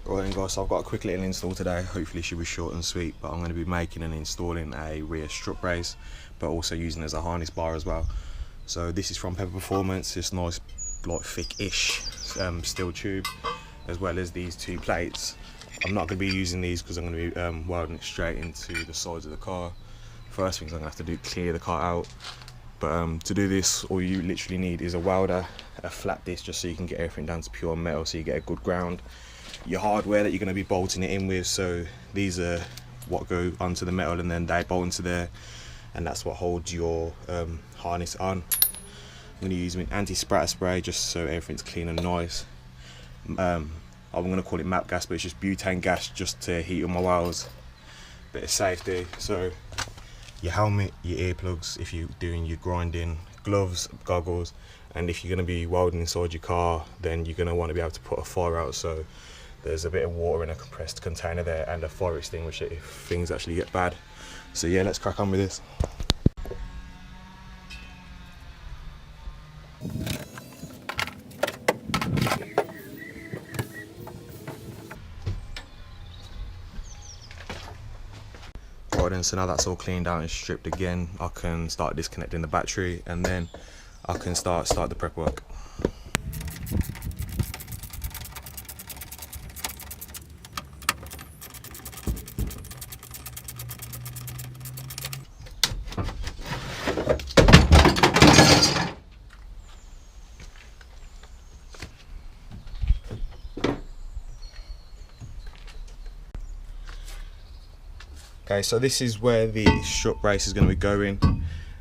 Right then guys, so I've got a quick little install today. Hopefully it should be short and sweet, but I'm going to be making and installing a rear strut brace, but also using it as a harness bar as well. So this is from Pepper Performance, this nice like thick-ish steel tube, as well as these two plates. I'm not going to be using these because I'm going to be welding it straight into the sides of the car. First things I'm going to have to do, clear the car out. But to do this, all you literally need is a welder, a flat disc, just so you can get everything down to pure metal so you get a good ground. Your hardware that you're going to be bolting it in with, so these are what go onto the metal and then they bolt into there, and that's what holds your harness on. I'm going to use my anti-spatter spray just so everything's clean and nice. I'm going to call it MAP gas, but it's just butane gas just to heat up my welds. Bit of safety, so your helmet, your earplugs if you're doing your grinding, gloves, goggles, and if you're going to be welding inside your car, then you're going to want to be able to put a fire out, so there's a bit of water in a compressed container there and a fire extinguisher if things actually get bad. So yeah, let's crack on with this. Right then, so now that's all cleaned out and stripped again, I can start disconnecting the battery and then I can start the prep work. Okay, so this is where the strut brace is going to be going,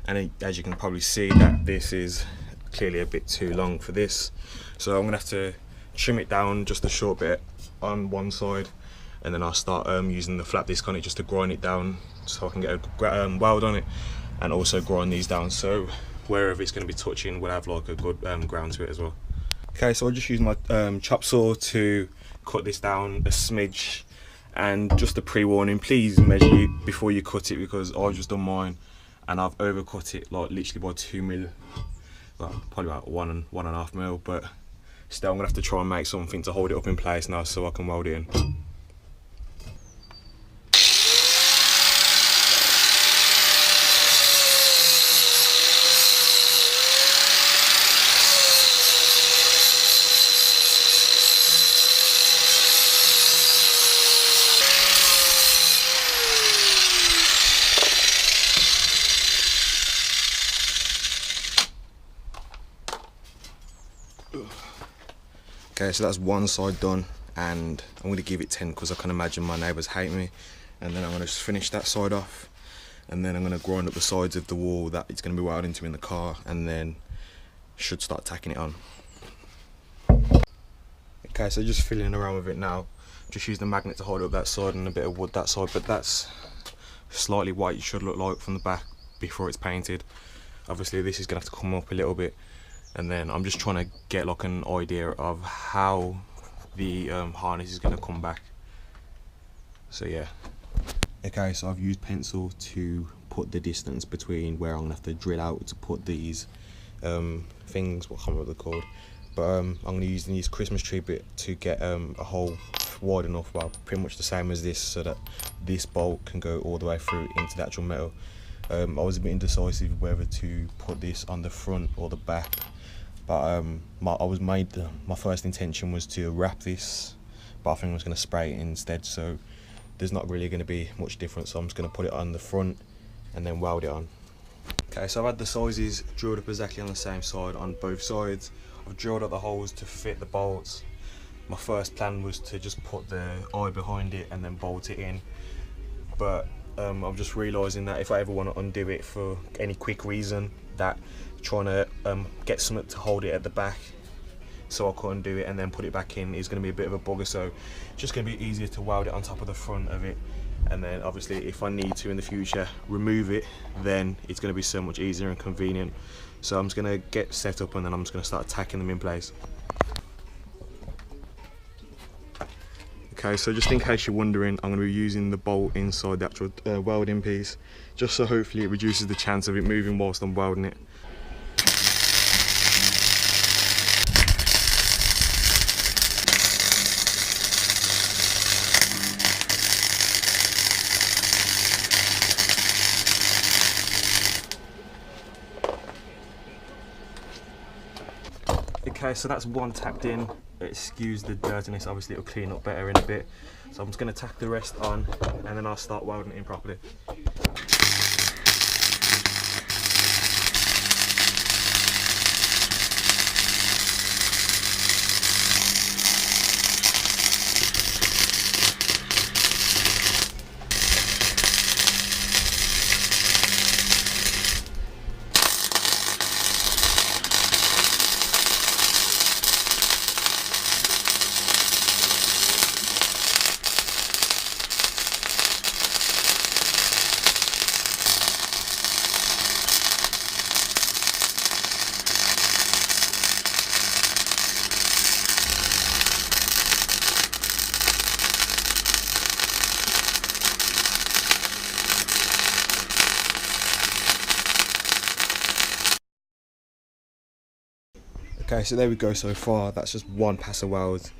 and as you can probably see that this is clearly a bit too long for this, so I'm going to have to trim it down just a short bit on one side, and then I'll start using the flat disc on it just to grind it down so I can get a weld on it, and also grind these down so wherever it's going to be touching will have like a good ground to it as well. Okay, so I'll just use my chop saw to cut this down a smidge. And just a pre-warning, please measure it before you cut it, because I've just done mine and I've overcut it like literally by 2 mil, well probably about 1.5 mil, but still I'm gonna have to try and make something to hold it up in place now so I can weld it in. Okay, so that's one side done, and I'm going to give it 10 because I can imagine my neighbours hate me, and then I'm going to just finish that side off, and then I'm going to grind up the sides of the wall that it's going to be welded into in the car, and then should start tacking it on. Okay, so just fiddling around with it now, just use the magnet to hold up that side and a bit of wood that side, but that's slightly what it should look like from the back before it's painted. Obviously this is going to have to come up a little bit, and then I'm just trying to get like an idea of how the harness is going to come back. So yeah. Okay, so I've used pencil to put the distance between where I'm going to have to drill out to put these things, what I can't remember what they're called, but I'm going to use these Christmas tree bit to get a hole wide enough, well pretty much the same as this, so that this bolt can go all the way through into the actual metal. I was a bit indecisive whether to put this on the front or the back, but my first intention was to wrap this, but I think I was going to spray it instead, so there's not really going to be much difference, so I'm just going to put it on the front and then weld it on. Okay, so I've had the sizes drilled up exactly on the same side on both sides. I've drilled out the holes to fit the bolts. My first plan was to just put the eye behind it and then bolt it in, but I'm just realising that if I ever want to undo it for any quick reason, that trying to get something to hold it at the back so I couldn't do it and then put it back in is going to be a bit of a bugger, so it's just going to be easier to weld it on top of the front of it, and then obviously if I need to in the future remove it, then it's going to be so much easier and convenient. So I'm just going to get set up and then I'm just going to start tacking them in place. Okay, so just in case you're wondering, I'm going to be using the bolt inside the actual welding piece, just so hopefully it reduces the chance of it moving whilst I'm welding it. Okay, so that's one tacked in. Excuse the dirtiness, obviously it'll clean up better in a bit. So I'm just going to tack the rest on and then I'll start welding it in properly. Okay, so there we go so far. That's just one pass of weld.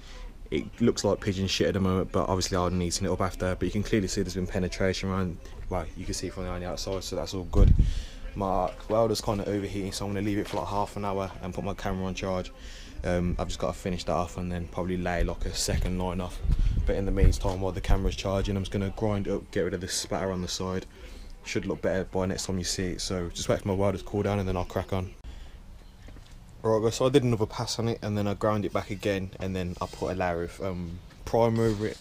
It looks like pigeon shit at the moment, but obviously I'll neaten it up after. But you can clearly see there's been penetration around, well, you can see from on the outside, so that's all good. My welder's kind of overheating, so I'm going to leave it for like half an hour and put my camera on charge. I've just got to finish that off and then probably lay like a second line off. But in the meantime, while the camera's charging, I'm just going to grind it up, get rid of the spatter on the side. Should look better by next time you see it, so just wait for my welder to cool down and then I'll crack on. Right, so I did another pass on it and then I ground it back again and then I put a layer of primer over it.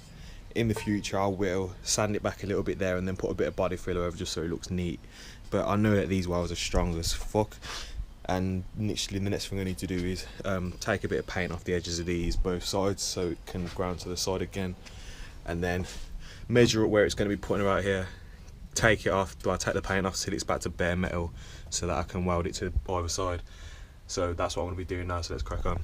In the future I will sand it back a little bit there and then put a bit of body filler over just so it looks neat. But I know that these welds are strong as fuck, and literally the next thing I need to do is take a bit of paint off the edges of these both sides so it can ground to the side again, and then measure it where it's going to be putting right here, take it off, take the paint off till it's back to bare metal so that I can weld it to either side. So that's what I'm going to be doing now, so let's crack on.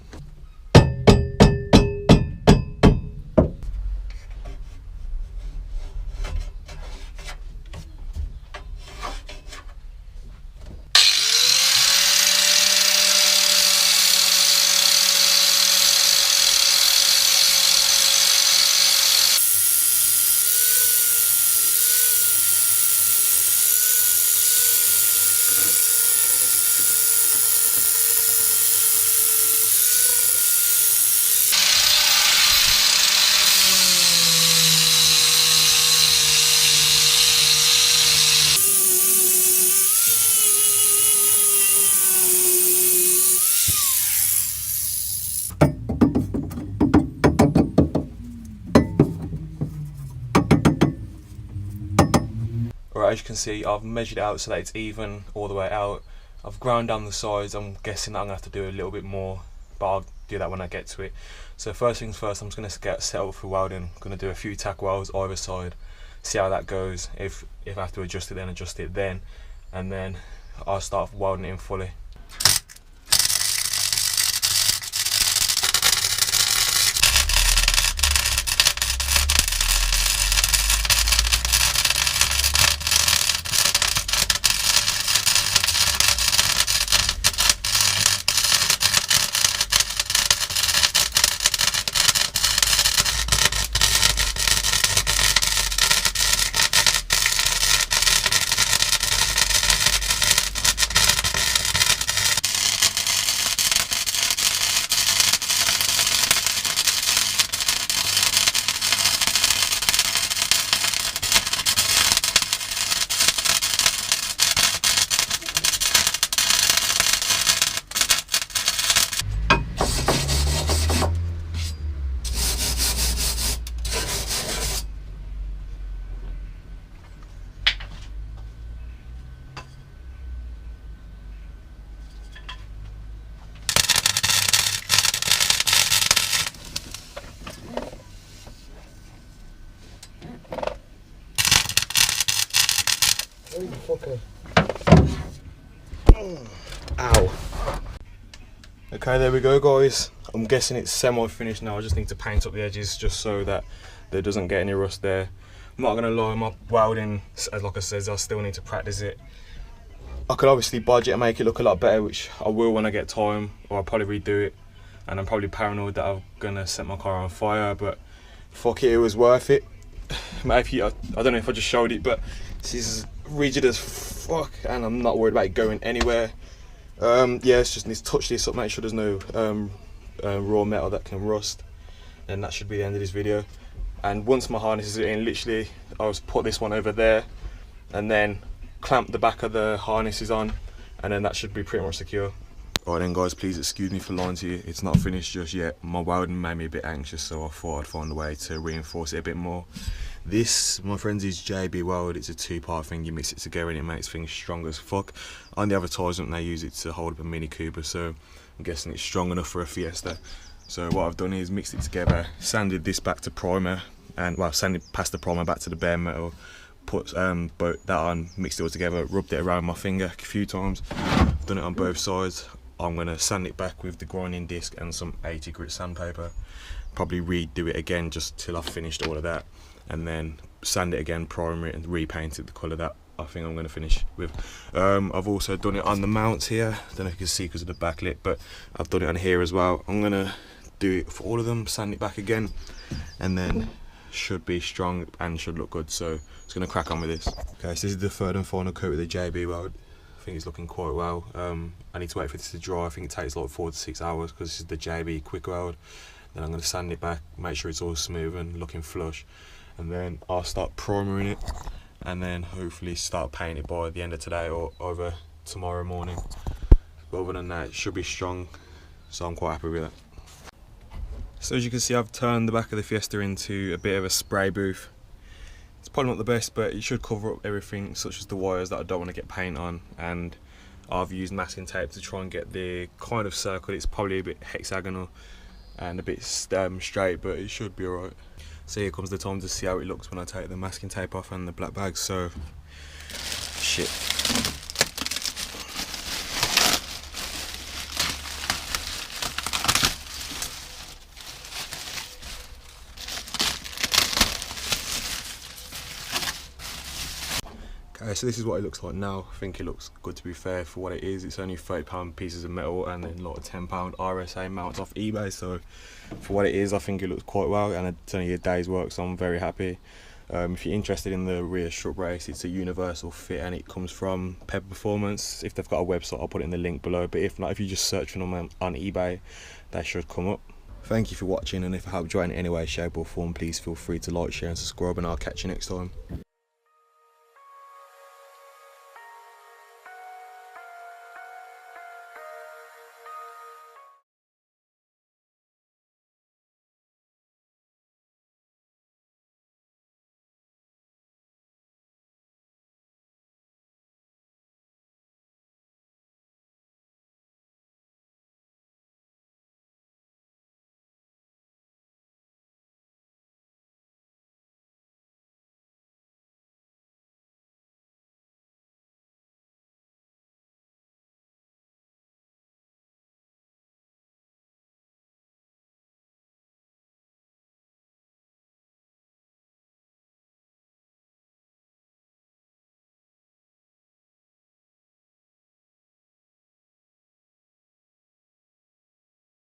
As you can see, I've measured it out so that it's even all the way out. I've ground down the sides. I'm guessing that I'm going to have to do a little bit more, but I'll do that when I get to it. So first things first, I'm just going to get set up for welding. I'm going to do a few tack welds either side, see how that goes. If I have to adjust it then, and then I'll start welding it in fully. Ow. Okay, there we go guys. I'm guessing it's semi-finished now. I just need to paint up the edges just so that there doesn't get any rust there. I'm not gonna lie, my welding, as like I said, I still need to practice it. I could obviously budget and make it look a lot better, which I will when I get time, or I'll probably redo it. And I'm probably paranoid that I'm gonna set my car on fire, but fuck it, it was worth it. Maybe, I don't know if I just showed it, but this is rigid as fuck and I'm not worried about it going anywhere. Yeah, it's just need to touch this up, make sure there's no raw metal that can rust. And that should be the end of this video. And once my harness is in, literally I'll just put this one over there and then clamp the back of the harnesses on, and then that should be pretty much secure. Alright then guys, please excuse me for lying to you, it's not finished just yet. My welding made me a bit anxious, so I thought I'd find a way to reinforce it a bit more. This, my friends, is JB Weld. It's a 2-part thing, you mix it together and it makes things strong as fuck. On the advertisement they use it to hold up a Mini Cooper, so I'm guessing it's strong enough for a Fiesta. So what I've done is mixed it together, sanded this back to primer, and well, sanded past the primer back to the bare metal, put that on, mixed it all together, rubbed it around my finger a few times. I've done it on both sides. I'm going to sand it back with the grinding disc and some 80 grit sandpaper. Probably redo it again just till I've finished all of that, and then sand it again, primer it and repaint it the colour that I think I'm going to finish with. I've also done it on the mounts here. I don't know if you can see because of the backlit, but I've done it on here as well. I'm going to do it for all of them, sand it back again, and then should be strong and should look good. So it's going to crack on with this. Okay, so this is the third and final coat with the JB Weld. I think it's looking quite well. I need to wait for this to dry. I think it takes like 4 to 6 hours because this is the JB quick weld. Then I'm going to sand it back, make sure it's all smooth and looking flush, and then I'll start primering it, and then hopefully start painting it by the end of today or over tomorrow morning. But other than that, it should be strong, so I'm quite happy with that. So as you can see, I've turned the back of the Fiesta into a bit of a spray booth. It's probably not the best, but it should cover up everything, such as the wires that I don't want to get paint on. And I've used masking tape to try and get the kind of circle. It's probably a bit hexagonal and a bit straight, but it should be alright. So here comes the time to see how it looks when I take the masking tape off and the black bags. So, shit. Okay, so this is what it looks like now. I think it looks good, to be fair, for what it is. It's only £30 pieces of metal and then like £10 RSA mounts off eBay. So for what it is, I think it looks quite well, and it's only a day's work, so I'm very happy. If you're interested in the rear strut brace, it's a universal fit and it comes from Pepper Performance. If they've got a website, I'll put it in the link below, but if not, if you just search for them on eBay, they should come up. Thank you for watching, and if I helped you out in any way, shape or form, please feel free to like, share and subscribe, and I'll catch you next time.